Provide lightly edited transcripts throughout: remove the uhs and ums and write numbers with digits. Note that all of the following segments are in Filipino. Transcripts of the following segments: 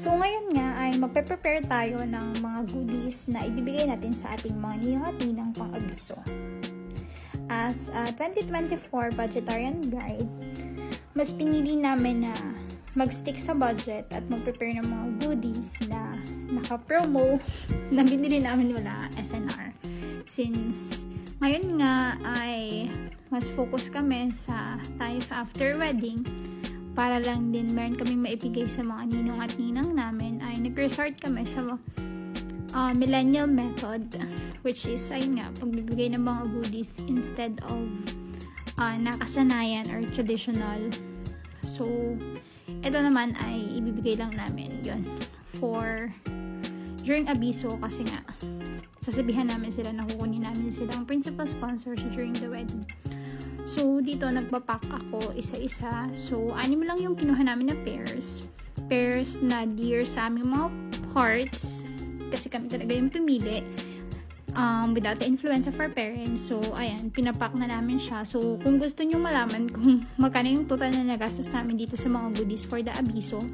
So, ngayon nga ay magpe-prepare tayo ng mga goodies na ibibigay natin sa ating mga ninong at ninang pang-abiso. As a 2024 budgetarian guide, mas pinili namin na mag-stick sa budget at mag-prepare ng mga goodies na naka-promo na binili namin wala SNR. Since ngayon nga ay mas focus kami sa life after wedding, para lang din meron kaming maibigay sa mga ninong at ninang namin, ay nag-resort kami sa millennial method, which is ayun nga, pagbibigay ng mga goodies instead of nakasanayan or traditional. So, ito naman ay ibibigay lang namin yon for during abiso, kasi nga sasabihan namin sila na kukunin namin sila ang principal sponsors during the wedding. So, dito nagpapack ako isa-isa. So, 6 lang yung kinuha namin na pairs na dear sa aming mga hearts, kasi kami talaga yung pumili without the influence of our parents. So, ayan, pinapack na namin siya. So, kung gusto nyo malaman kung magkano yung total na nagastos namin dito sa mga goodies for the abiso,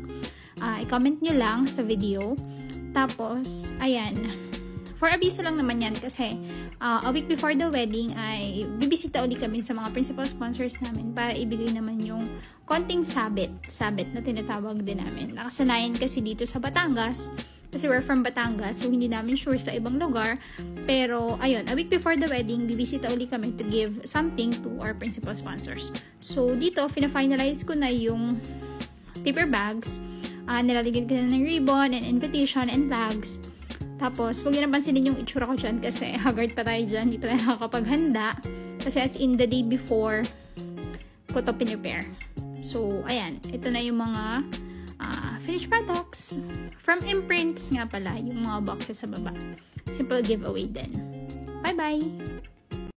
i-comment nyo lang sa video. Tapos, ayan, for abiso lang naman yan kasi a week before the wedding ay bibisita ulit kami sa mga principal sponsors namin para ibigay naman yung konting sabit na tinatawag din namin. Nakasanayan kasi dito sa Batangas, kasi we're from Batangas, so hindi namin sure sa ibang lugar. Pero, ayun, a week before the wedding, bibisita ulit kami to give something to our principal sponsors. So, dito, fina-finalize ko na yung paper bags. Nilalagyan ko na ng ribbon and invitation and flags. Tapos, huwag nyo napansinin yung itsura ko dyan kasi haggard pa tayo dyan. Hindi pa tayo nakakapaghanda. Kasi as in the day before ko to pinipare. So, ayan. Ito na yung mga finished products. From Imprints nga pala, yung mga boxes sa baba. Simple giveaway din. Bye-bye!